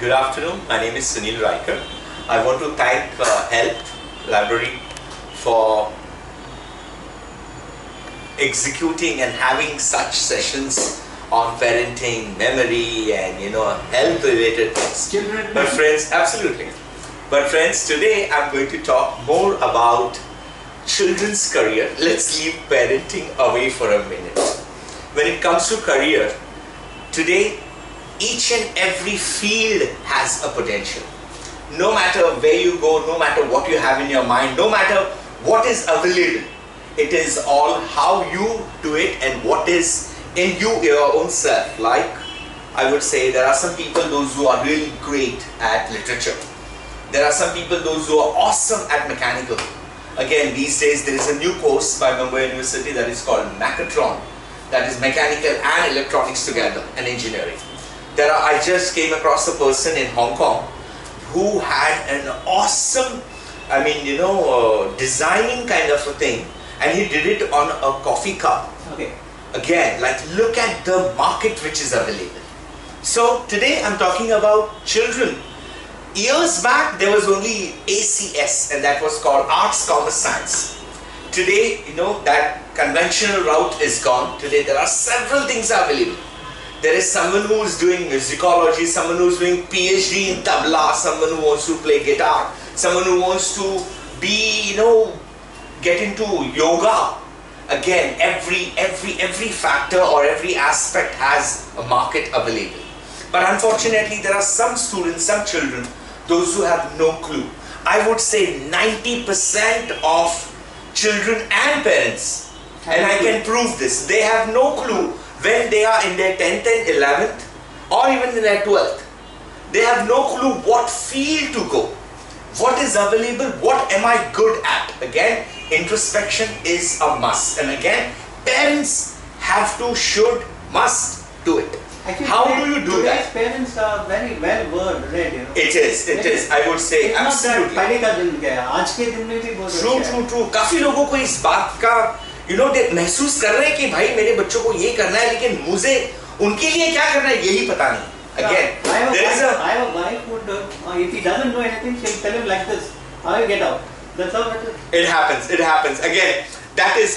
Good afternoon. My name is Suniel Raikar. I want to thank Help Library for executing and having such sessions on parenting, memory, and health related things. Children. But friends, absolutely. But friends, today I'm going to talk more about children's career. Let's leave parenting away for a minute. When it comes to career, today each and every field has a potential. No matter where you go, no matter what you have in your mind, no matter what is available, it is all how you do it and what is in you, your own self. Like I would say, there are some people, those who are really great at literature. There are some people, those who are awesome at mechanical. Again, these days there is a new course by Mumbai University that is called Mechatronics, that is mechanical and electronics together, and engineering. I just came across a person in Hong Kong who had an awesome, designing kind of a thing, and he did it on a coffee cup. Okay. Again, like, look at the market which is available. So today I'm talking about children. Years back there was only ACS, and that was called Arts, Commerce, Science. Today, that conventional route is gone. Today there are several things available. There is someone who is doing musicology, someone who is doing PhD in tabla, someone who wants to play guitar, someone who wants to be, get into yoga. Again, every factor or every aspect has a market available. But unfortunately, there are some students, some children, those who have no clue. I would say 90% of children and parents, and I can prove this, they have no clue when they are in their 10th and 11th or even in their 12th. They have no clue what field to go, what is available, what am I good at. Again, introspection is a must, and again, parents have to, should, must do it. Actually, how do you do that? Parents are very well read. It is. I would say it's absolutely. पहले का दिन क्या है, आज के दिन में भी बहुत True. काफी लोगों को इस बात का महसूस कर रहे हैं कि भाई मेरे बच्चों को ये करना है, लेकिन मुझे उनके लिए क्या करना है यही पता नहीं. Again, I have a wife who, if he doesn't know anything, she'll tell him like this: "How you get out?" That's how it is. It happens. Again, that is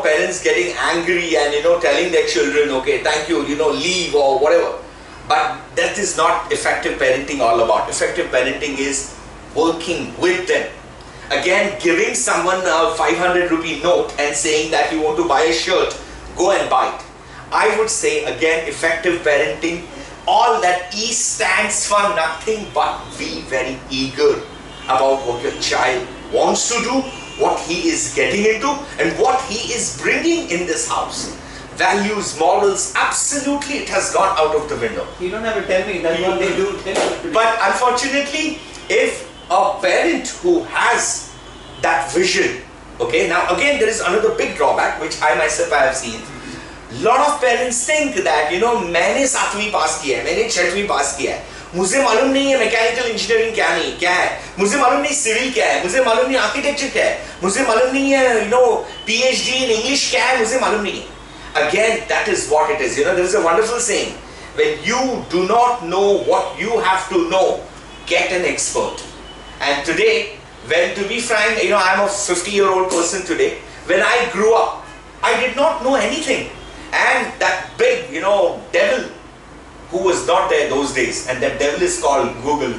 parents getting angry and telling their children, okay, thank you, leave or whatever. But that is not effective parenting all about. Effective parenting is working with them. Again, giving someone a 500 rupee note and saying that you want to buy a shirt, go and buy it. I would say, again, effective parenting, all that E stands for nothing but be very eager about what your child wants to do, what he is getting into, and what he is bringing in this house. Values, morals, absolutely it has gone out of the window. You don't have to tell me, that's what they do. But unfortunately, if a parent who has that vision, okay, now again there is another big drawback which I myself have seen. Lot of parents think that मैंने 7वीं पास किया है, मैंने 6वीं पास किया है, मुझे मालूम नहीं है मैकेनिकल इंजीनियरिंग क्या है, मुझे मालूम नहीं सिविल क्या है, मुझे मालूम नहीं आर्किटेक्चर क्या है, मुझे मालूम नहीं है PhD in English क्या है, मुझे मालूम नहीं है. Again, that is what it is. There is a wonderful saying: when you do not know what you have to know, get an expert. And today, to be frank, I am a 50-year-old person today. When I grew up, I did not know anything. And that big, devil who was not there those days, and that devil is called Google.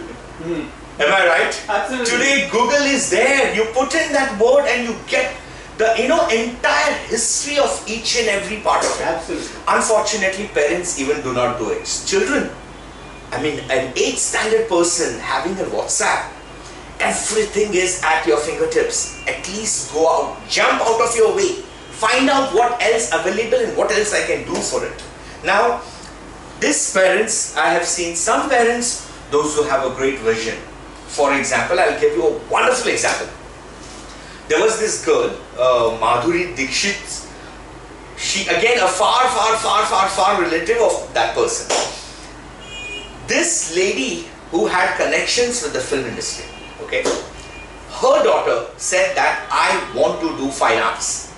Am I right? Absolutely. Today, Google is there. You put in that word and you get the entire history of each and every part of it. Absolutely. Unfortunately, parents even do not do it. Children, an 8th standard person having a WhatsApp, everything is at your fingertips. At least go out, jump out of your way, find out what else available and what else I can do for it. Now, these parents, I have seen some parents, those who have a great vision. For example, I'll give you a wonderful example. There was this girl, Madhuri Dixit. She, again, a far relative of that person. This lady who had connections with the film industry, okay, her daughter said that I want to do fine arts.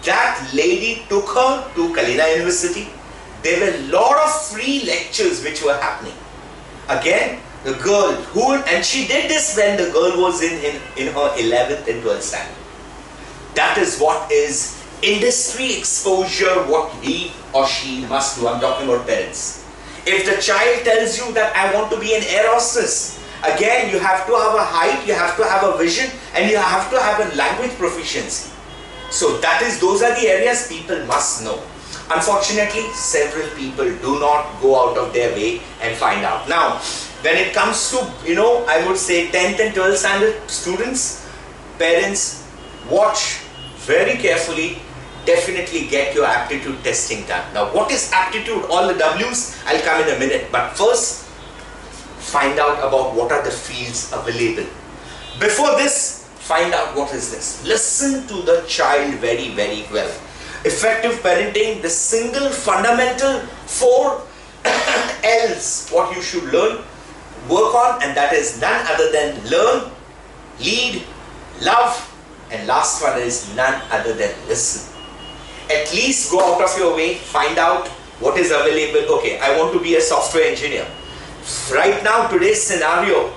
That lady took her to Kalina University. There were a lot of free lectures which were happening. Again, the girl and she did this when the girl was in her 11th and 12th standard. That is what is industry exposure, what he or she must do. I'm talking about parents. If the child tells you that I want to be an air hostess, again, you have to have a height, you have to have a vision, and you have to have a language proficiency. So those are the areas people must know. Unfortunately, several people do not go out of their way and find out. Now, when it comes to, I would say 10th and 12th standard students, parents, watch very carefully. Definitely get your aptitude testing done. Now, what is aptitude? All the W's, I'll come in a minute. But first, find out about what are the fields available. Before this, find out what is this. Listen to the child very, very well. Effective parenting, the single fundamental 4 L's, what you should learn, work on, and that is none other than learn, lead, love, and last one is none other than listen. At least go out of your way, find out what is available. Okay, I want to be a software engineer. Right now, today's scenario,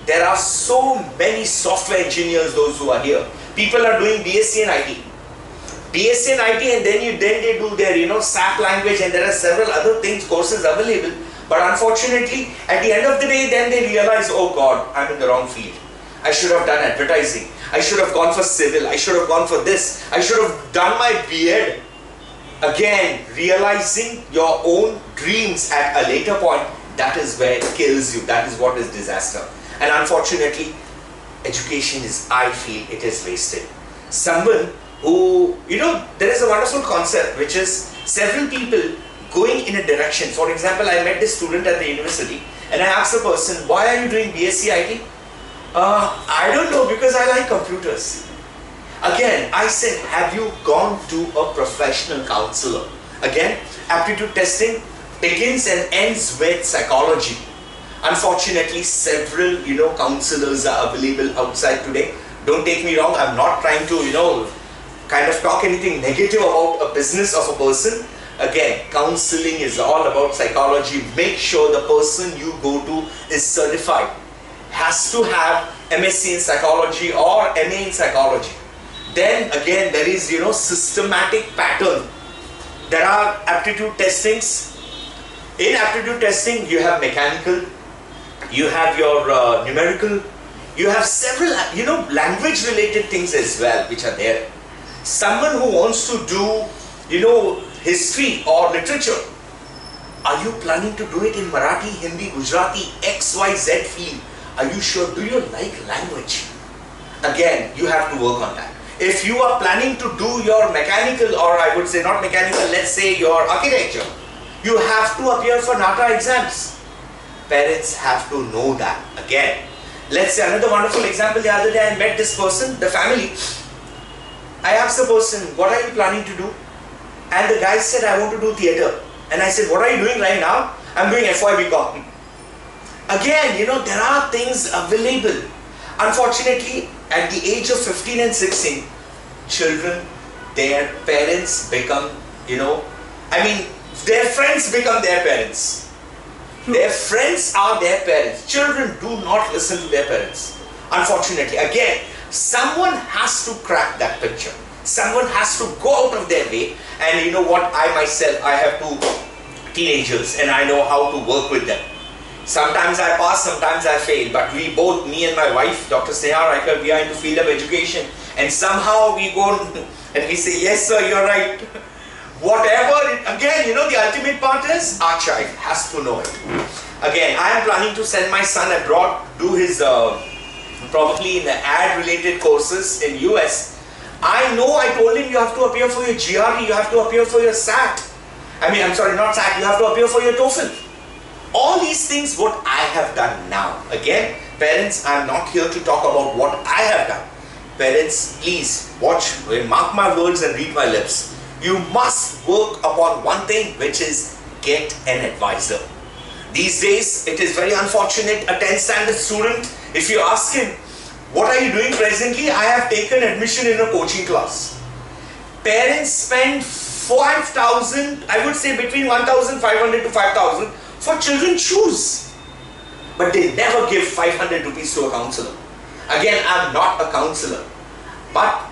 there are so many software engineers, those who are here. People are doing BSc in IT. BSc in IT, and then they do their SAP language, and there are several other courses available. But unfortunately, at the end of the day, then they realize, oh God, I'm in the wrong field. I should have done advertising. I should have gone for civil. I should have gone for this. I should have done my B.Ed. Again, realizing your own dreams at a later point, that is where it kills you. That is what is disaster. And unfortunately, education is, I feel, it is wasted. Someone who, there is a wonderful concept which is several people going in a direction. For example, I met this student at the university and I asked the person, why are you doing BSc IT? I don't know, because I like computers. Again, I said, have you gone to a professional counselor? Again, aptitude testing begins and ends with psychology. Unfortunately, several, counselors are available outside today. Don't take me wrong, I'm not trying to, kind of talk anything negative about a business of a person. Again, counseling is all about psychology. Make sure the person you go to is certified. Has to have MSc in psychology or MA in psychology. Then again, there is, systematic pattern. There are aptitude testings. In aptitude testing, you have mechanical, you have your numerical, you have several, language related things as well, which are there. Someone who wants to do, history or literature, are you planning to do it in Marathi, Hindi, Gujarati, XYZ field? Are you sure? Do you like language? Again, you have to work on that. If you are planning to do your mechanical, or I would say not mechanical, let's say your architecture, you have to appear for NATA exams. Parents have to know that. Again, let's say another wonderful example. The other day I met this person, the family. I asked the person, what are you planning to do? And the guy said, I want to do theatre. And I said, what are you doing right now? I'm doing FYBCom. Again, there are things available. Unfortunately, at the age of 15 and 16, children, their parents become, their friends become their parents. Their friends are their parents. Children do not listen to their parents. Unfortunately, again, someone has to crack that picture. Someone has to go out of their way. And you know what, I myself, I have 2 teenagers and I know how to work with them. Sometimes I pass, sometimes I fail, but we both, me and my wife, Dr. Suniel Raikar, we are in the field of education, and somehow we go and we say, yes sir, you're right. Whatever, again, the ultimate part is, our child has to know it. Again, I am planning to send my son abroad, do his, probably in the ad related courses in US. I know I told him you have to appear for your GRE, you have to appear for your SAT. I'm sorry, not SAT, you have to appear for your TOEFL. All these things what I have done now. Again, parents, I am not here to talk about what I have done. Parents, please watch, mark my words and read my lips. You must work upon one thing, which is get an advisor. These days, it is very unfortunate, a 10th standard student, if you ask him, what are you doing presently? I have taken admission in a coaching class. Parents spend 5,000, I would say between 1,500 to 5,000 for children's shoes. but they never give 500 rupees to a counselor. Again, I'm not a counselor, but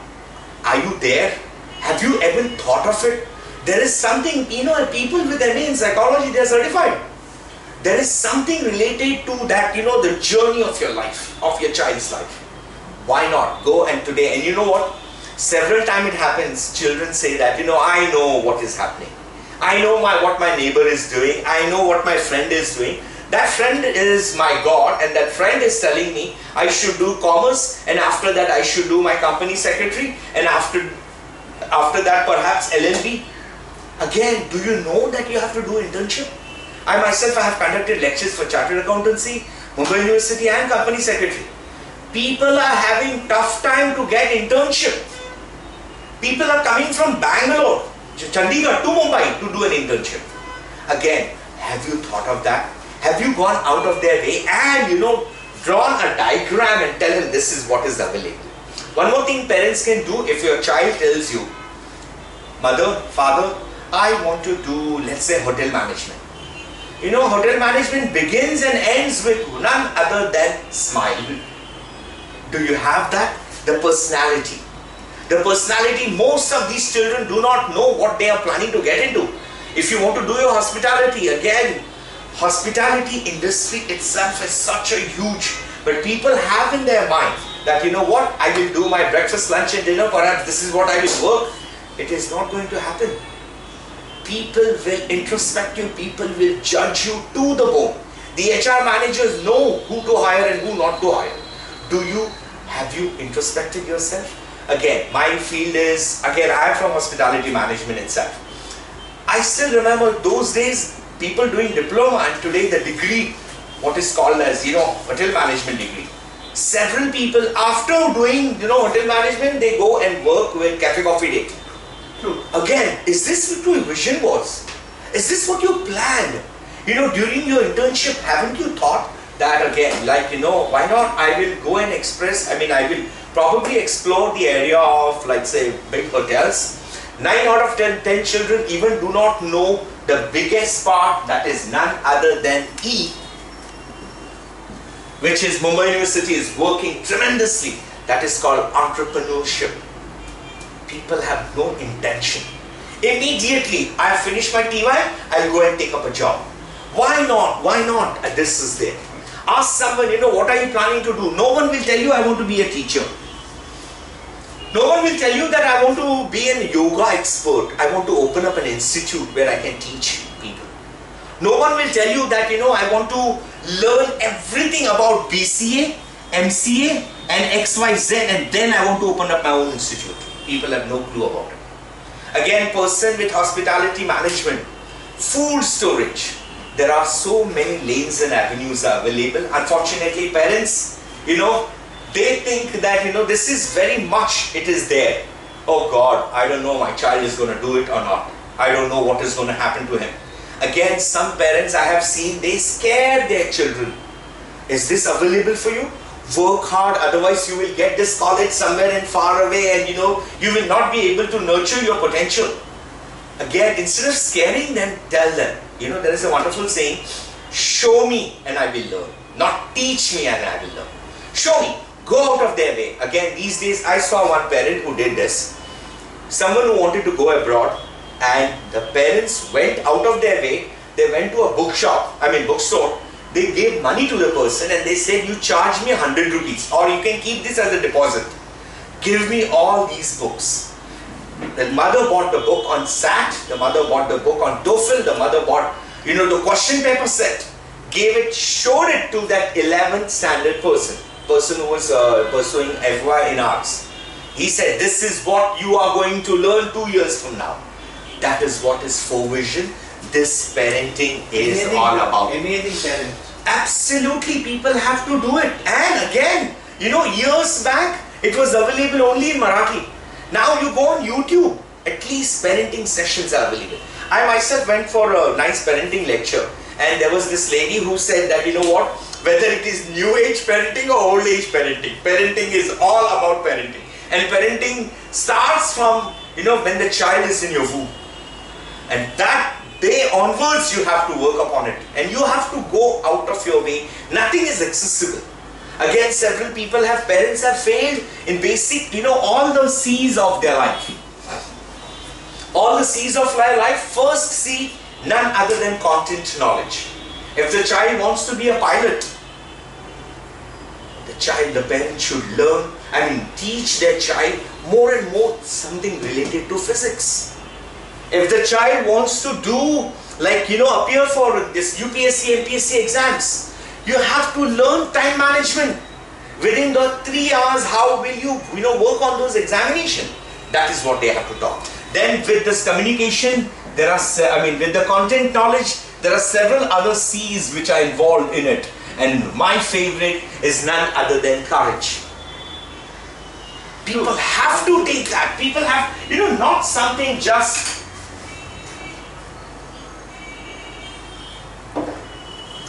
are you there? Have you ever thought of it? There is something, people with MA in psychology, they are certified. There is something related to that, the journey of your life, of your child's life. Why not go and today, and you know what? Several times it happens, children say that, I know what is happening. I know what my neighbor is doing. I know what my friend is doing. That friend is my God, and that friend is telling me I should do commerce, and after that I should do my company secretary, and after that perhaps LLB. Again, do you know that you have to do internship? I myself have conducted lectures for chartered accountancy, Mumbai University and company secretary. People are having tough time to get internship. People are coming from Bangalore, Chandigarh to Mumbai to do an internship. Again, have you thought of that? Have you gone out of their way and drawn a diagram and tell them this is what is available? One more thing parents can do, if your child tells you, mother, father, I want to do, let's say, hotel management. Hotel management begins and ends with none other than smile. Do you have that? The personality. The personality, most of these children do not know what they are planning to get into. If you want to do your hospitality, again, hospitality industry itself is such a huge, but people have in their mind that I will do my breakfast, lunch and dinner, perhaps this is what I will work. It is not going to happen. People will introspect you, people will judge you to the bone. The HR managers know who to hire and who not to hire. Have you introspected yourself? Again, my field is, I am from hospitality management itself. I still remember those days, people doing diploma, and today the degree, what is called as, hotel management degree. Several people after doing, hotel management, they go and work with Cafe Coffee Day. True. Again, is this what your vision was? Is this what you planned? During your internship, haven't you thought that again, why not I will go and I will probably explore the area of, like say, big hotels. 9 out of 10 children even do not know the biggest part, that is none other than E, which is Mumbai University is working tremendously. That is called entrepreneurship. People have no intention. Immediately, I have finished my TY, I'll go and take up a job. Why not? Why not? And this is there. Ask someone, what are you planning to do? No one will tell you, I want to be a teacher. No one will tell you that I want to be a yoga expert. I want to open up an institute where I can teach people. No one will tell you that, I want to learn everything about BCA, MCA and XYZ, and then I want to open up my own institute. People have no clue about it. Again, person with hospitality management, food storage. There are so many lanes and avenues are available. Unfortunately, parents, they think that, this is very much, it is there. Oh God, I don't know my child is going to do it or not. I don't know what is going to happen to him. Again, some parents I have seen, they scare their children. Is this available for you? Work hard, otherwise you will get this college somewhere and far away, and you will not be able to nurture your potential. Again, instead of scaring them, tell them. There is a wonderful saying, show me and I will learn. Not teach me and I will learn. Show me. Go out of their way. Again, these days I saw one parent who did this. Someone who wanted to go abroad, and the parents went out of their way. They went to a bookstore. They gave money to the person and they said, you charge me 100 rupees or you can keep this as a deposit. Give me all these books. The mother bought the book on SAT, the mother bought the book on TOEFL, the mother bought, the question paper set, gave it, showed it to that 11th standard person who was pursuing FY in arts. He said, this is what you are going to learn 2 years from now. That is what is vision. This parenting is all about. Amazing parent. Absolutely, people have to do it. And again, years back, it was available only in Marathi. Now you go on YouTube, at least parenting sessions are available. I myself went for a nice parenting lecture, and there was this lady who said that, whether it is new age parenting or old age parenting, parenting is all about parenting. And parenting starts from, when the child is in your womb. And that day onwards you have to work upon it, and you have to go out of your way. Nothing is accessible. Again, several people have, parents have failed in basic, all the C's of their life. All the C's of their life. First C, none other than content knowledge. If the child wants to be a pilot, the parent should teach their child more and more something related to physics. If the child wants to do, appear for this UPSC, MPSC exams, you have to learn time management. Within the 3 hours, how will you, work on those examinations? That is what they have to talk. Then with this communication, there are, with the content knowledge, there are several other C's which are involved in it. And my favorite is none other than courage. People have to take that. People have, not something just,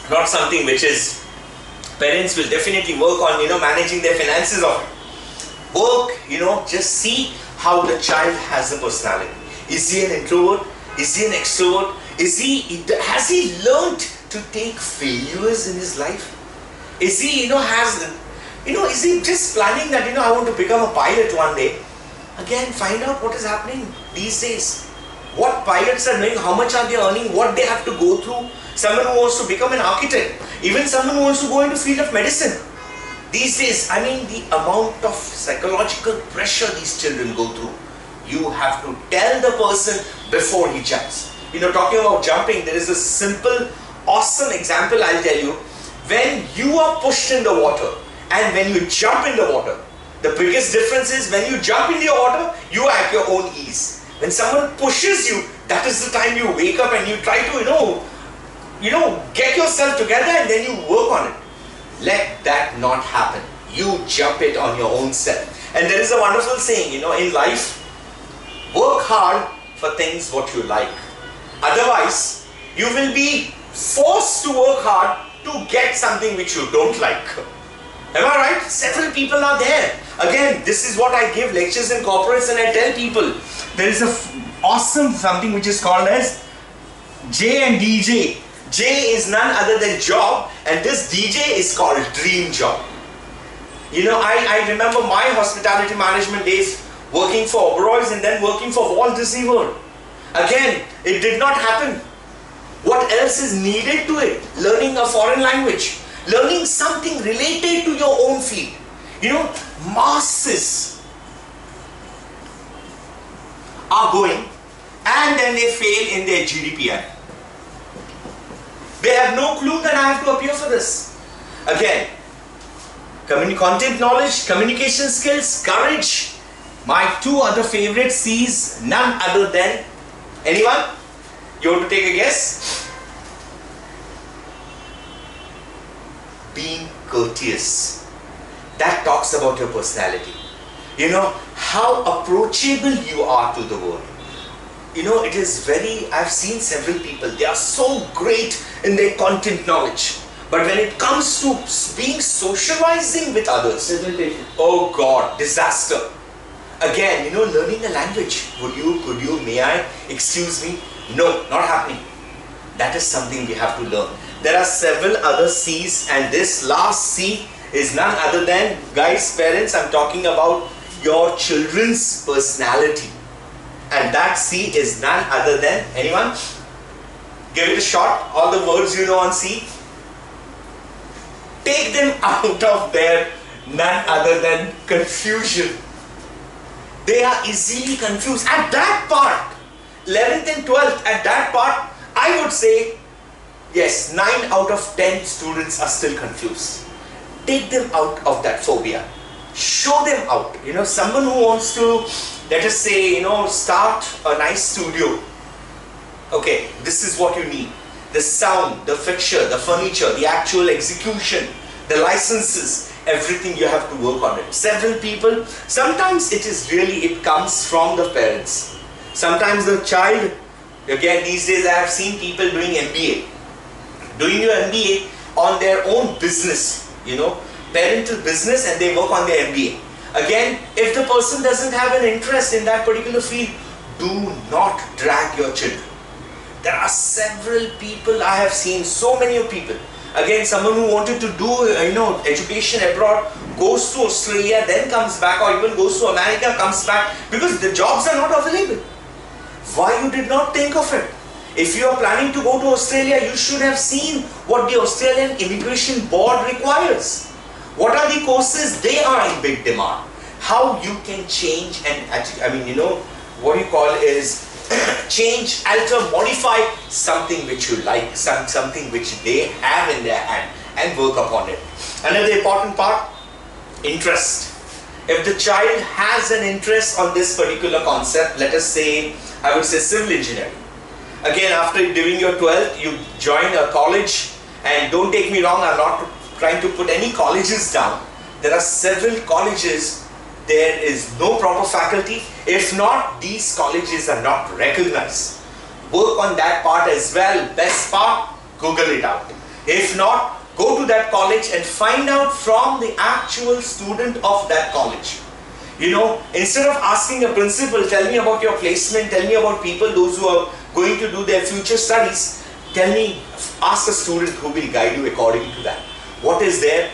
not something which is, parents will definitely work on, managing their finances of it. Work, just see how the child has a personality. Is he an introvert? Is he an extrovert? Has he learned to take failures in his life? Is he, is he just planning that, I want to become a pilot one day? Again, find out what is happening these days. What pilots are doing, how much are they earning, what they have to go through. Someone who wants to become an architect, even someone who wants to go into the field of medicine. These days, the amount of psychological pressure these children go through. You have to tell the person before he jumps. Talking about jumping, there is a simple, awesome example I'll tell you. When you are pushed in the water and when you jump in the water, the biggest difference is when you jump in the water, you are at your own ease. When someone pushes you, that is the time you wake up and you try to, get yourself together and then you work on it. Let that not happen. You jump it on your own self. And there is a wonderful saying, in life, work hard for things what you like. Otherwise, you will be forced to work hard to get something which you don't like. Am I right? Several people are there. Again, this is what I give lectures in corporates and I tell people. There is a awesome something which is called as J and DJ. J is none other than job, and this DJ is called dream job. I remember my hospitality management days working for Oberoi's and then working for Walt Disney World. Again, it did not happen. What else is needed to it? Learning a foreign language, learning something related to your own field. Masses are going and then they fail in their GDPI. They have no clue that I have to appear for this. Again, content knowledge, communication skills, courage. My two other favorite C's, none other than, anyone? You want to take a guess? Being courteous. That talks about your personality. How approachable you are to the world. It is I've seen several people, they are so great in their content knowledge. But when it comes to being socializing with others, oh God, disaster. Again, learning a language. Could you, may I, excuse me? No, not happening. That is something we have to learn. There are several other C's, and this last C is none other than, guys, parents, I'm talking about your children's personality. And that C is none other than, anyone? Give it a shot. All the words you know on C. Take them out of their none other than confusion. They are easily confused. At that part, 11th and 12th, at that part, I would say, yes, 9 out of 10 students are still confused. Take them out of that phobia. Show them out. Someone who wants to, let us say, start a nice studio. Okay, this is what you need. The sound, the fixture, the furniture, the actual execution, the licenses, everything you have to work on it. Several people, sometimes it comes from the parents. Sometimes the child, again these days I have seen people doing MBA. Doing your MBA on their own business, parental business, and they work on their MBA. Again, if the person doesn't have an interest in that particular field, do not drag your children. There are several people, I have seen so many of people. Again, someone who wanted to do, education abroad, goes to Australia, then comes back, or even goes to America, comes back, because the jobs are not available. Why you did not think of it? If you are planning to go to Australia, you should have seen what the Australian Immigration Board requires. What are the courses they are in big demand? How you can change and, what you call is change, alter, modify something which you like, something which they have in their hand, and work upon it. Another important part, interest. If the child has an interest on this particular concept, let us say, I would say civil engineering. Again, after doing your 12th, you join a college, and don't take me wrong, I'm not trying to put any colleges down. There are several colleges. There is no proper faculty. If not, these colleges are not recognized. Work on that part as well. Best part, Google it out. If not, go to that college and find out from the actual student of that college. Instead of asking a principal, tell me about your placement, tell me about people, those who are going to do their future studies, ask a student who will guide you according to that. What is there?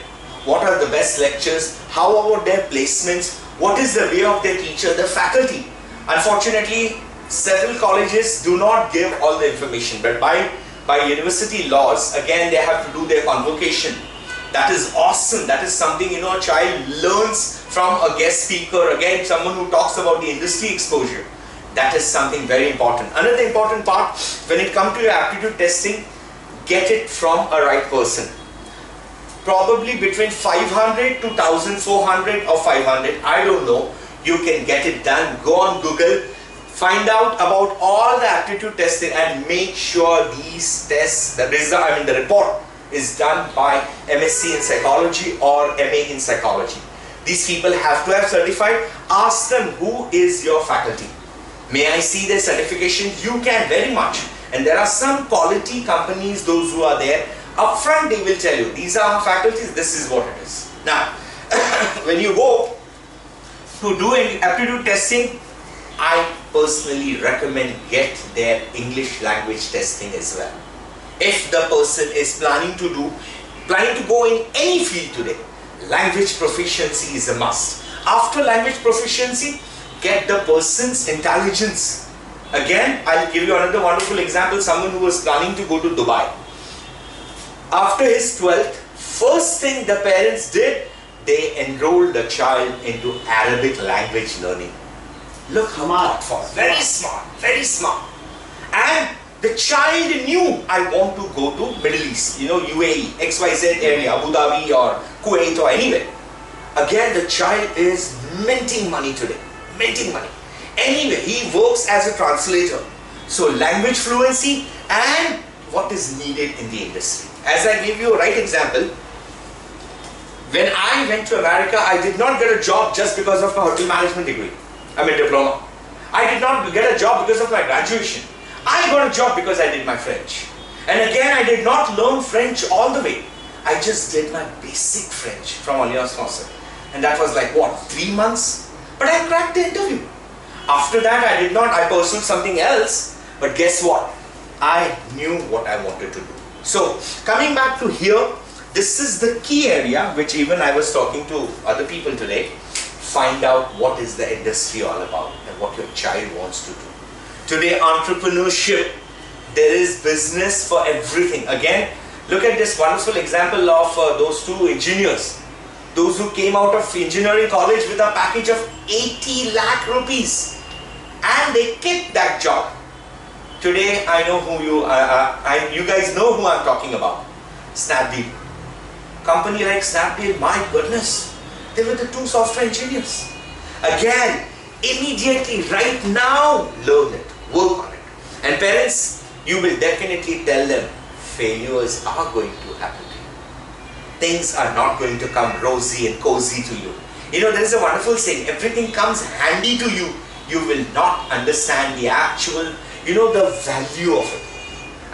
What are the best lectures? How about their placements? What is the way of their teacher, the faculty? Unfortunately, several colleges do not give all the information, but by university laws, again, they have to do their convocation. That is awesome. That is something, a child learns from a guest speaker, again, someone who talks about the industry exposure. That is something very important. Another important part, when it comes to your aptitude testing, get it from a right person. Probably between 500 to 1400 or 500, I don't know. You can get it done. Go on Google, find out about all the aptitude testing, and make sure these tests, the report is done by MSc in psychology or MA in psychology. These people have to have certified. Ask them, who is your faculty? May I see their certification? You can, very much. And there are some quality companies, those who are there, upfront they will tell you, these are our faculties, this is what it is. Now, when you go to do aptitude testing, I personally recommend get their English language testing as well. If the person is planning to go in any field today, language proficiency is a must. After language proficiency, get the person's intelligence. Again, I'll give you another wonderful example, someone who was planning to go to Dubai. After his 12th, first thing the parents did, they enrolled the child into Arabic language learning. Look how thoughtful, very smart, very smart. And the child knew, I want to go to Middle East, UAE, XYZ area, Abu Dhabi or Kuwait or anywhere. Again, the child is minting money today, minting money. Anyway, he works as a translator. So language fluency and what is needed in the industry. As I give you a right example, when I went to America, I did not get a job just because of my hotel management degree. Diploma. I did not get a job because of my graduation. I got a job because I did my French. And again, I did not learn French all the way. I just did my basic French from Alliance Française. And that was like, what, 3 months? But I cracked the interview. After that, I pursued something else. But guess what? I knew what I wanted to do. So, coming back to here, this is the key area which even I was talking to other people today. Find out what is the industry all about and what your child wants to do. Today, entrepreneurship, there is business for everything. Again, look at this wonderful example of those two engineers. Those who came out of engineering college with a package of 80 lakh rupees. And they kicked that job. Today, I know who you guys know who I'm talking about. Snapdeal. Company like Snapdeal, my goodness, they were the two software engineers. Again, immediately, right now, learn it, work on it. And parents, you will definitely tell them, failures are going to happen to you. Things are not going to come rosy and cozy to you. There is a wonderful saying, everything comes handy to you. You will not understand the actual the value of it.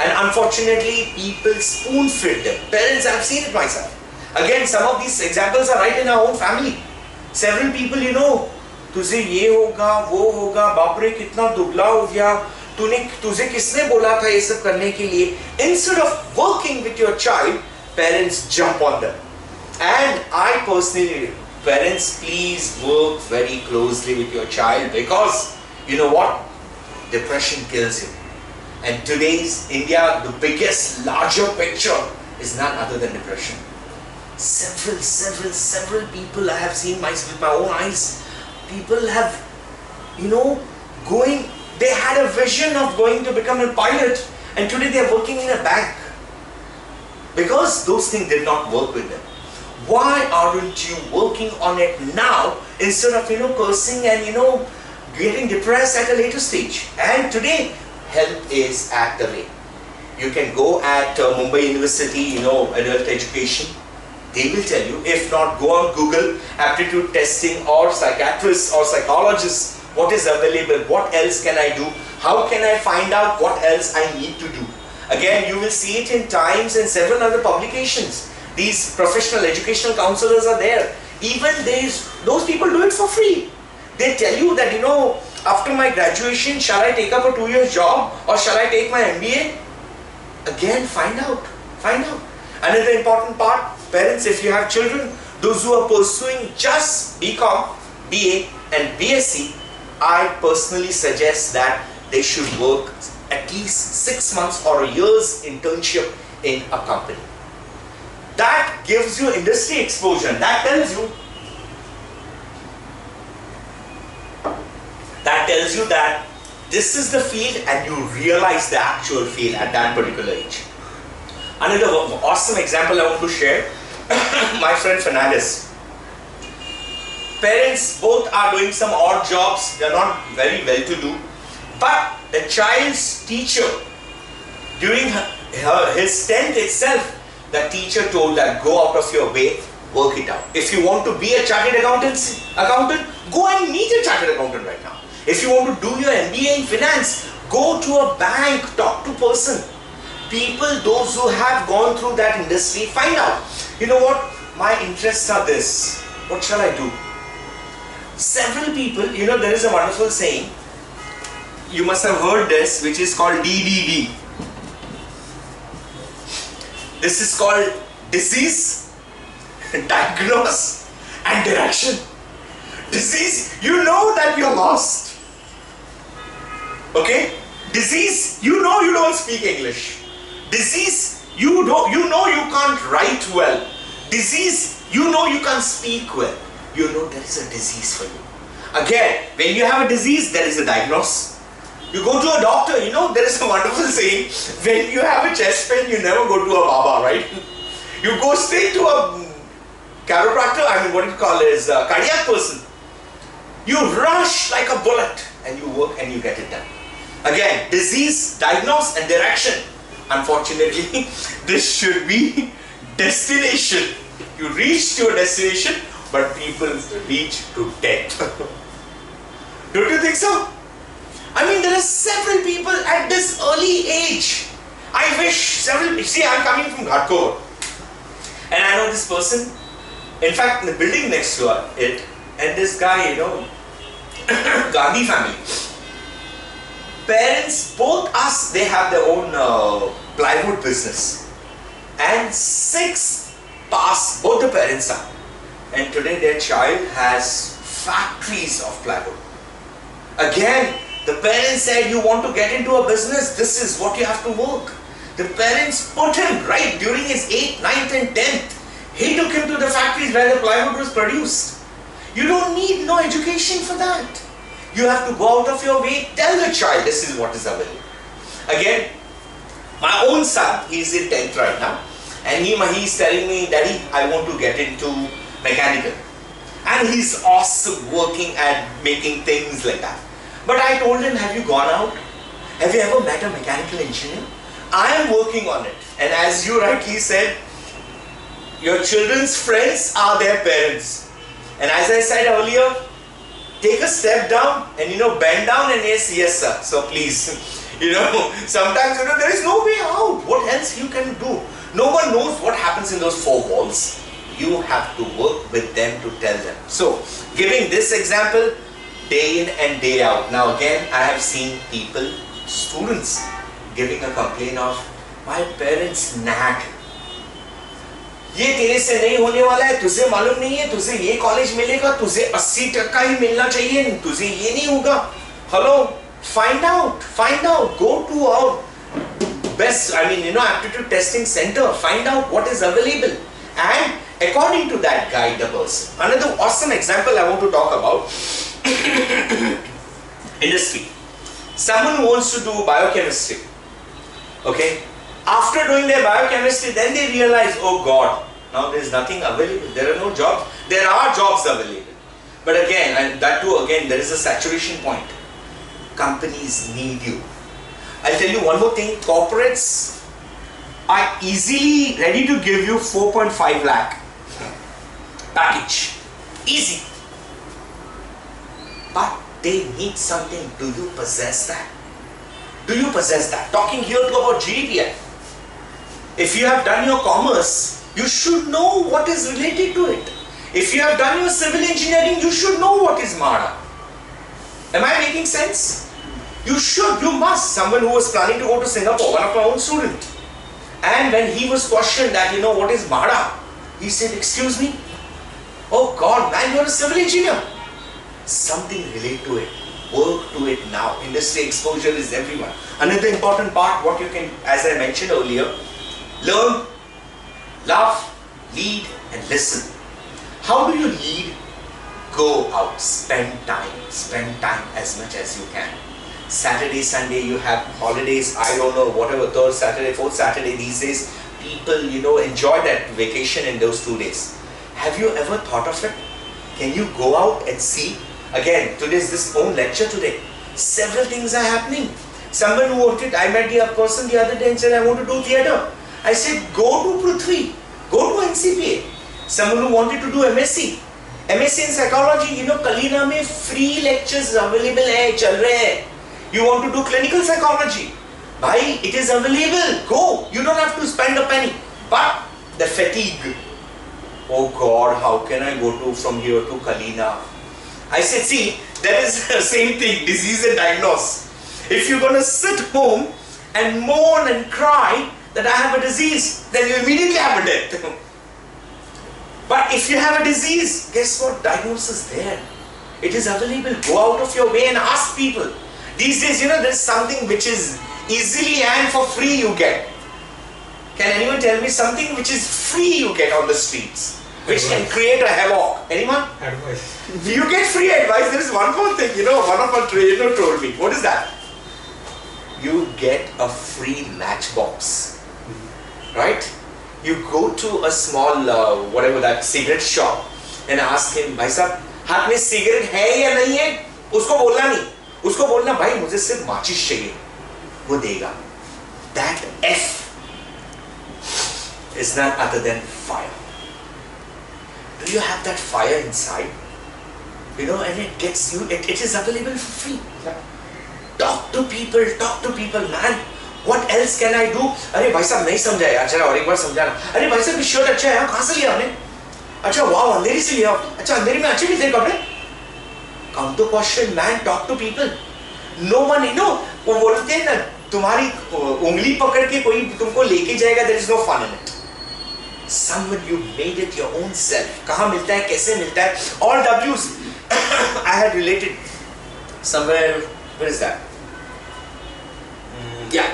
And unfortunately, people spoon feed them. Parents, I've seen it myself. Again, some of these examples are right in our own family. Several people, to say, ye hoga, wo hoga, baap re, kitna dubla ho gaya, तुझे किसने बोला था ये सब करने के लिए? Instead of working with your child, parents jump on them. And I personally, parents, please work very closely with your child, because you know what? Depression kills you. And today's India, the biggest, larger picture is none other than depression. Several people I have seen with my own eyes. People have, they had a vision of going to become a pilot, and today they are working in a bank. Because those things did not work with them. Why aren't you working on it now instead of cursing and getting depressed at a later stage? And today help is at the way. You can go at Mumbai University, adult education. They will tell you. If not, go on Google aptitude testing, or psychiatrists or psychologists. What is available? What else can I do? How can I find out what else I need to do? Again, you will see it in Times and several other publications. These professional educational counselors are there. Even those people do it for free. They tell you that, after my graduation, shall I take up a 2-year job or shall I take my MBA? Again, find out. Another important part, parents, if you have children, those who are pursuing just BCom, BA and BSc, I personally suggest that they should work at least 6 months or a year's internship in a company. That gives you industry exposure. That tells you that this is the field, and you realize the actual field at that particular age. Another awesome example I want to share, my friend Fernandez. Parents both are doing some odd jobs. They are not very well to do. But the child's teacher, during his 10th itself, the teacher told that go out of your way, work it out. If you want to be a chartered accountant, go and meet a chartered accountant right now. If you want to do your MBA in finance, go to a bank, talk to person. People, those who have gone through that industry, find out. You know what? My interests are this. What shall I do? Several people, there is a wonderful saying. You must have heard this, which is called DDD. This is called disease, diagnose and direction. Disease, you know that you're lost. Okay? Disease, you know you don't speak English. Disease, you know you can't write well. Disease, you know you can't speak well. You know there is a disease for you. Again, when you have a disease, there is a diagnosis. You go to a doctor, there is a wonderful saying, when you have a chest pain, you never go to a Baba, right? You go straight to a chiropractor, a cardiac person. You rush like a bullet and you work and you get it done. Again, disease, diagnose and direction. Unfortunately, this should be destination. You reach to a destination, but people reach to death. Don't you think so? There are several people at this early age. I wish see, I'm coming from Ghatkopar. And I know this person. In fact, in the building next to it, and this guy, Gandhi family. Parents, both they have their own plywood business. And 6 passed, both the parents are. And today their child has factories of plywood. Again, the parents said, you want to get into a business, this is what you have to work. The parents put him right during his 8th, 9th and 10th. He took him to the factories where the plywood was produced. You don't need no education for that. You have to go out of your way, tell the child this is what is available. Again, my own son, he's in 10th right now, and he's telling me, Daddy, I want to get into mechanical. And he's awesome working and making things like that. But I told him, have you gone out? Have you ever met a mechanical engineer? I am working on it. And as you rightly said, your children's friends are their parents. And as I said earlier, take a step down and bend down and yes sir. So please, sometimes there is no way out. What else you can do? No one knows what happens in those 4 walls. You have to work with them to tell them. So giving this example, day in and day out. Now again, I have seen people Students giving a complaint of my parents nag. ये तेरे से नहीं होने वाला है, तुझे मालूम नहीं है, तुझे ये कॉलेज मिलेगा, तुझे 80% ही मिलना चाहिए, तुझे ये नहीं होगा. Hello, find out, go to our best, aptitude testing center, find out what is available, and according to that, guide the person. Another awesome example I want to talk about. Industry. Someone who wants to do biochemistry. Okay. After doing their biochemistry, then they realize, oh God, now there is nothing available. There are no jobs. There are jobs available. But again, and that too again, there is a saturation point. Companies need you. I'll tell you one more thing. Corporates are easily ready to give you 4.5 lakh package. Easy. But they need something. Do you possess that? Do you possess that? Talking here to about GDP. If you have done your commerce, you should know what is related to it. If you have done your civil engineering, you should know what is MADA. Am I making sense? You should, you must. Someone who was planning to go to Singapore, one of my own students, and when he was questioned that, what is MADA? He said, excuse me? Oh God, man, you're a civil engineer. Something relate to it. Work to it now. Industry exposure is everyone. Another important part, what you can, as I mentioned earlier, learn, love, lead and listen. How do you lead? Go out, spend time as much as you can. Saturday, Sunday, you have holidays, I don't know, whatever, third Saturday, fourth Saturday, these days, people, enjoy that vacation in those 2 days. Have you ever thought of it? Can you go out and see? Again, today's this own lecture today. Several things are happening. Someone who wanted, I met a person the other day and said, I want to do theatre. I said, go to Prithvi, go to NCPA. Someone who wanted to do MSc in psychology, Kalina mein free lectures available hai, chal rahe hai. You want to do clinical psychology, bhai, it is available, go. You don't have to spend a penny. But the fatigue, oh God, how can I go from here to Kalina? I said, see, that is the same thing, disease and diagnose. If you're going to sit home and moan and cry that I have a disease, then you immediately have a death. But if you have a disease, guess what? Diagnosis is there. It is available. Go out of your way and ask people. These days, there is something which is easily and for free you get. Can anyone tell me something which is free you get on the streets? Which can create a havoc? Anyone? Advice. You get free advice. There is one more thing, one of our trainer told me. What is that? You get a free matchbox. Right? You go to a small, whatever that, cigarette shop and ask him, भाई साहब, हाथ में cigarette है या नहीं है? उसको बोलना नहीं. उसको बोलना, भाई मुझे सिर्फ माचिस चाहिए. वो देगा. That F is none other than fire. Do you have that fire inside? And it gets you, it is available for free. Talk to people, man. What else can I do? अरे भाई साहब नहीं समझा यार, चला और एक बार समझाना. अरे भाई साहब ये शर्ट अच्छा है, कहाँ से लिया आपने? अच्छा वाह, अंधेरी से लिया. अच्छा अंधेरी में अच्छे भी थे कपड़े. Come to question, man. Talk to people. No one, वो बोलते हैं ना, तुम्हारी उंगली पकड़ के कोई तुमको लेके जाएगा. There is no fun in it. Someone you made it your own self. कहाँ मिलता है, कैसे मिलता है? All W's. I had related somewhere. Where is that? Yeah.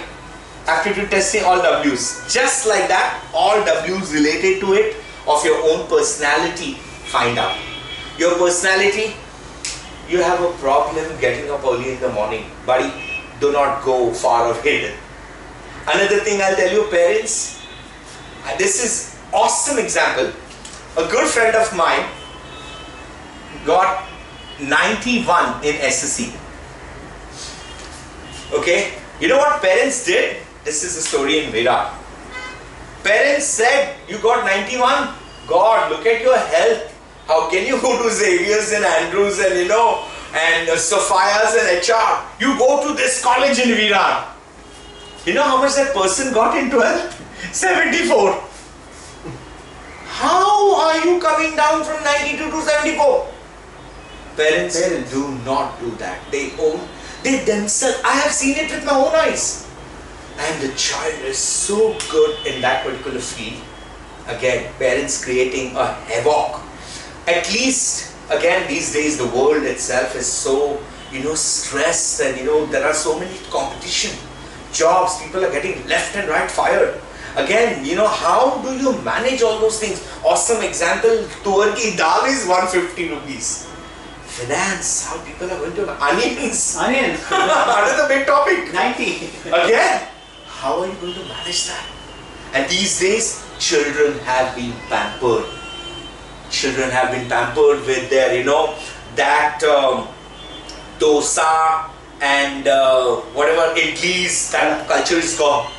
Aptitude testing, all W's. Just like that, all W's related to it of your own personality. Find out. Your personality, you have a problem getting up early in the morning. Buddy, do not go far ahead. Another thing I'll tell you, parents, this is awesome example. A good friend of mine got 91 in SSC. Okay? You know what parents did? This is a story in Virat. Parents said, you got 91? God, look at your health. How can you go to Xavier's and Andrews and and Sophia's and HR? You go to this college in Virat. You know how much that person got in 12th? 74. How are you coming down from 92 to 74? Parents do not do that. They themselves, I have seen it with my own eyes. And the child is so good in that particular field. Again, parents creating a havoc. At least, again, these days the world itself is so, stressed, and there are so many competition. Jobs, people are getting left and right fired. Again, how do you manage all those things? Awesome example, tuar ki dal is 150 rupees. Finance, how people are going to onions. Another big topic. 90. Again, how are you going to manage that? And these days, children have been pampered. Children have been pampered with their, that dosa and whatever idlis, that culture is gone.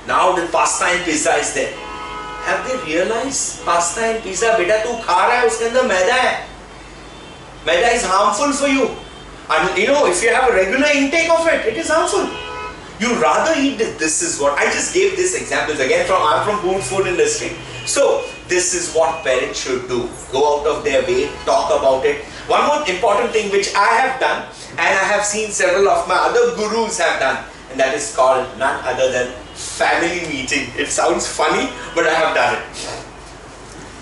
Now the pasta and pizza is there. Have they realized pasta and pizza, beta tu kha raha hai, uske andar maida hai. Maida is harmful for you. And if you have a regular intake of it, it is harmful. You rather eat this. This is what, I just gave this examples again I'm from food industry. So this is what parents should do. Go out of their way, talk about it. One more important thing which I have done, and I have seen several of my other gurus have done, and that is called none other than family meeting. It sounds funny, but I have done it.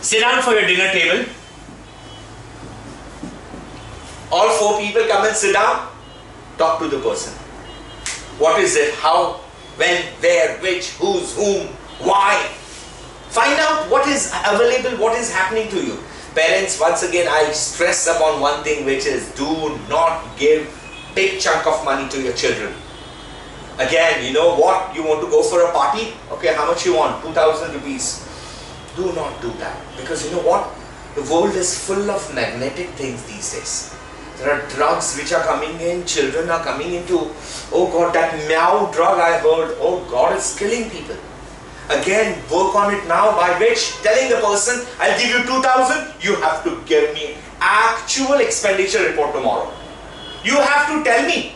Sit down for your dinner table. All 4 people come and sit down. Talk to the person. What is it? How? When? Where? Which? Whose? Whom? Why? Find out what is available, what is happening to you. Parents, once again, I stress upon one thing, which is do not give big chunk of money to your children. Again, you know what? You want to go for a party? Okay, how much you want? 2,000 rupees. Do not do that. Because you know what? The world is full of magnetic things these days. There are drugs which are coming in, children are coming into, oh God, that meow drug I heard, oh God, it's killing people. Again, work on it now, by which telling the person, I'll give you 2,000, you have to give me actual expenditure report tomorrow. You have to tell me.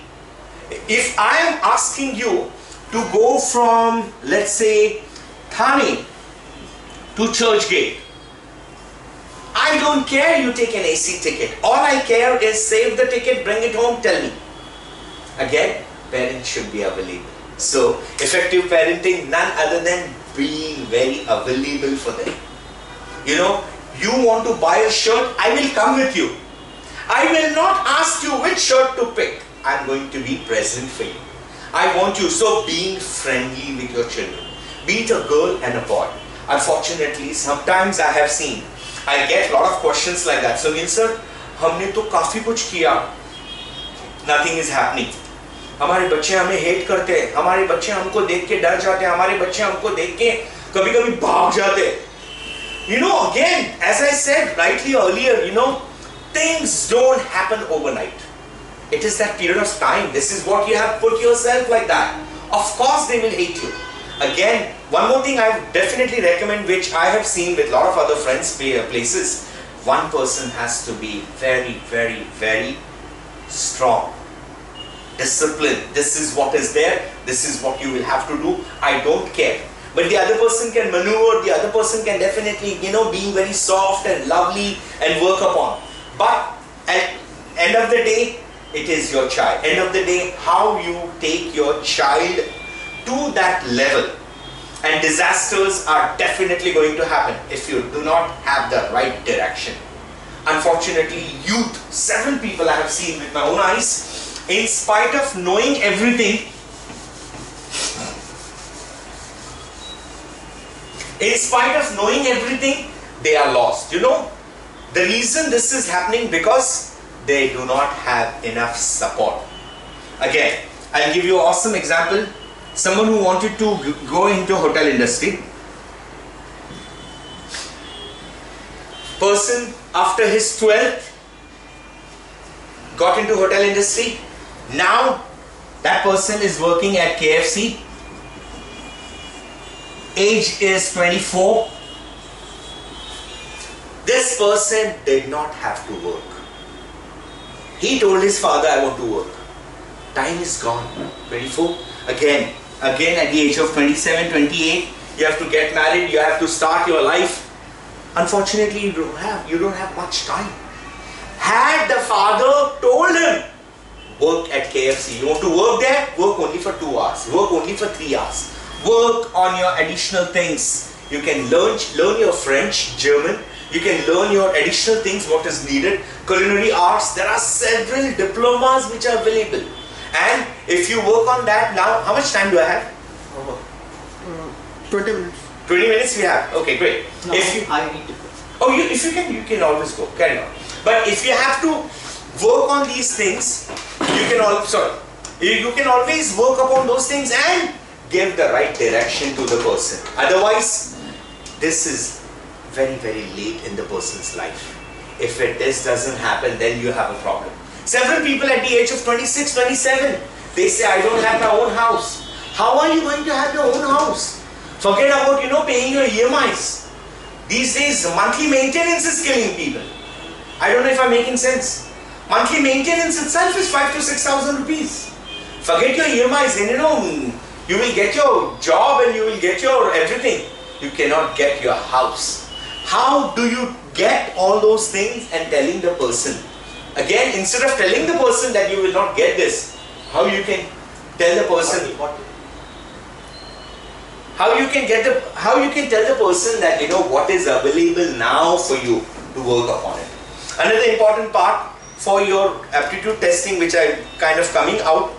If I am asking you to go from, let's say, Thane to Churchgate, I don't care you take an AC ticket. All I care is save the ticket, bring it home, tell me. Again, parents should be available. So, effective parenting, none other than being very available for them. You want to buy a shirt, I will come with you. I will not ask you which shirt to pick. I am going to be present for you. I want you, so being friendly with your children. Be it a girl and a boy. Unfortunately, sometimes I have seen, I get a lot of questions like that. Suniel sir, हमने तो काफी कुछ किया. Nothing is happening. हमारे बच्चे हमें hate करते हैं, हमारे बच्चे हमको देख के डर जाते हैं, हमारे बच्चे हमको देख के कभी-कभी भाग जाते हैं. Again, as I said rightly earlier, things don't happen overnight. It is that period of time. This is what you have put yourself like that. Of course they will hate you. Again, one more thing I definitely recommend, which I have seen with a lot of other friends places, one person has to be very, very, very strong. Discipline. This is what is there. This is what you will have to do. I don't care. But the other person can maneuver. The other person can definitely, being very soft and lovely and work upon. But at end of the day, it is your child. End of the day, how you take your child to that level. And disasters are definitely going to happen if you do not have the right direction. Unfortunately, youth, several people I have seen with my own eyes, in spite of knowing everything, they are lost. The reason this is happening, because they do not have enough support. Again, I'll give you an awesome example. Someone who wanted to go into hotel industry. Person after his 12th got into hotel industry. Now that person is working at KFC. Age is 24. This person did not have to work. He told his father, I want to work. Time is gone. 24. Again at the age of 27, 28, you have to get married, you have to start your life. Unfortunately, you don't have much time. Had the father told him, work at KFC. You want to work there? Work only for 2 hours. Work only for 3 hours. Work on your additional things. You can learn your French, German. You can learn your additional things, what is needed. Culinary arts, there are several diplomas which are available. And if you work on that now, how much time do I have? 20 minutes. 20 minutes we have. Okay, great. No, if you, I need to go. oh, if you can always go. Carry on. But if you have to work on these things, you can you can always work upon those things and give the right direction to the person. Otherwise, this is very, very late in the person's life. If this doesn't happen, then you have a problem. Several people at the age of 26, 27, they say, I don't have my own house. How are you going to have your own house? Forget about, paying your EMIs. These days, monthly maintenance is killing people. I don't know if I'm making sense. Monthly maintenance itself is 5,000 to 6,000 rupees. Forget your EMIs and you will get your job and you will get your everything. You cannot get your house. How do you get all those things and telling the person? Again, instead of telling the person that you will not get this, how you can tell the person? How you can tell the person that what is available now for you to work upon it. Another important part for your aptitude testing, which are kind of coming out.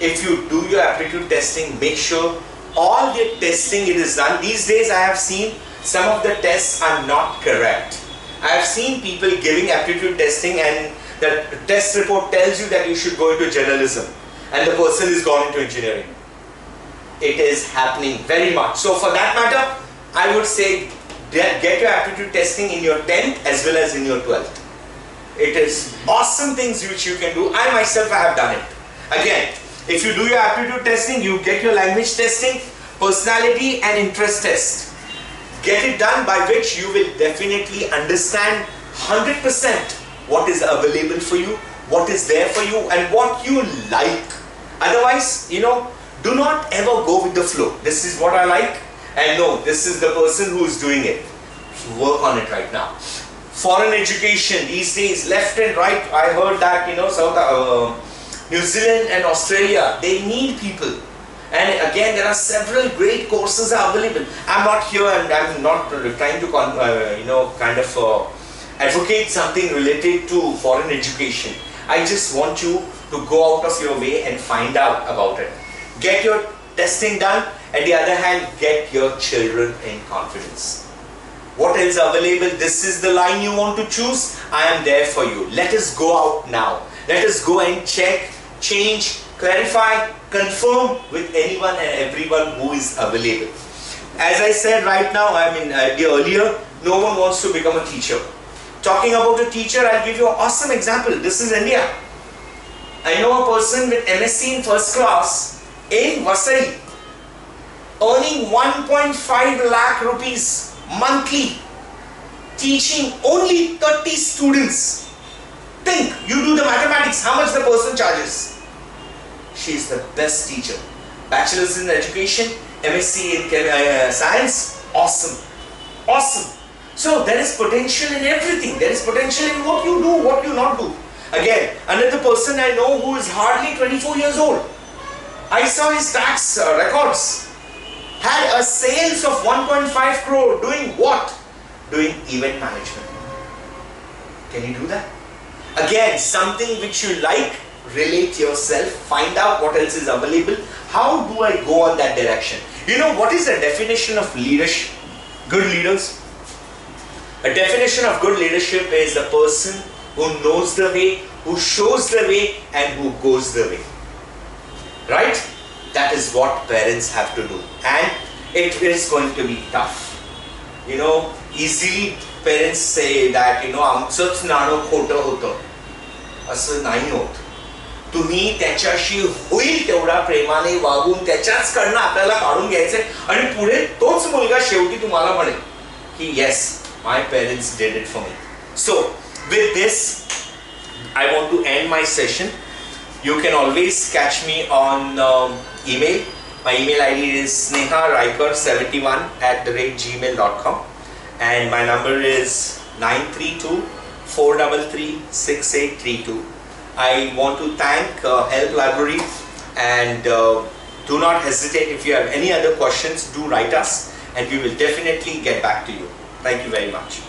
If you do your aptitude testing, make sure all the testing it is done. These days I have seen some of the tests are not correct. I have seen people giving aptitude testing and the test report tells you that you should go into journalism and the person is gone into engineering. It is happening very much. So for that matter, I would say get your aptitude testing in your 10th as well as in your 12th. It is awesome things which you can do. I myself have done it. Again, if you do your aptitude testing, you get your language testing, personality and interest test. Get it done, by which you will definitely understand 100% what is available for you, what is there for you and what you like. Otherwise, do not ever go with the flow. This is what I like and no, this is the person who is doing it. Work on it right now. Foreign education these days, left and right, I heard that New Zealand and Australia, they need people. And again, there are several great courses are available. I'm not here and I'm not trying to advocate something related to foreign education. I just want you to go out of your way and find out about it. Get your testing done. On the other hand, get your children in confidence. What else available? This is the line you want to choose. I am there for you. Let us go out now. Let us go and check, change, clarify, confirm with anyone and everyone who is available. As I said right now, earlier, no one wants to become a teacher. Talking about a teacher, I'll give you an awesome example. This is India. I know a person with MSc in first class in Vasai, earning 1.5 lakh rupees monthly, teaching only 30 students. Think, you do the mathematics, how much the person charges. She is the best teacher. Bachelor's in education, MSc in science, awesome. Awesome. So there is potential in everything. There is potential in what you do, what you not do. Again, another person I know who is hardly 24 years old. I saw his tax records. Had a sales of 1.5 crore. Doing what? Doing event management. Can you do that? Again, something which you like, relate yourself, find out what else is available. How do I go on that direction? What is the definition of leadership? Good leaders? A definition of good leadership is a person who knows the way, who shows the way and who goes the way. Right? That is what parents have to do. And it is going to be tough. Easily parents say that, आमचंच नाणं खोटं होतं. असं नाही होत. तुम्ही त्याच्याशी होईल तेवढा प्रेमाने वागून त्याच्याचकडनं आपल्याला काढून घ्यायचंय आणि पुढे तोच मुलगा शेवटी तुम्हाला म्हणेल की yes, my parents did it for me. So with this, I want to end my session. You can always catch me on email. My email ID is sneharaikar71@gmail.com and my number is 932-433-6832. I want to thank Help Library, and do not hesitate. If you have any other questions, do write us and we will definitely get back to you. Thank you very much.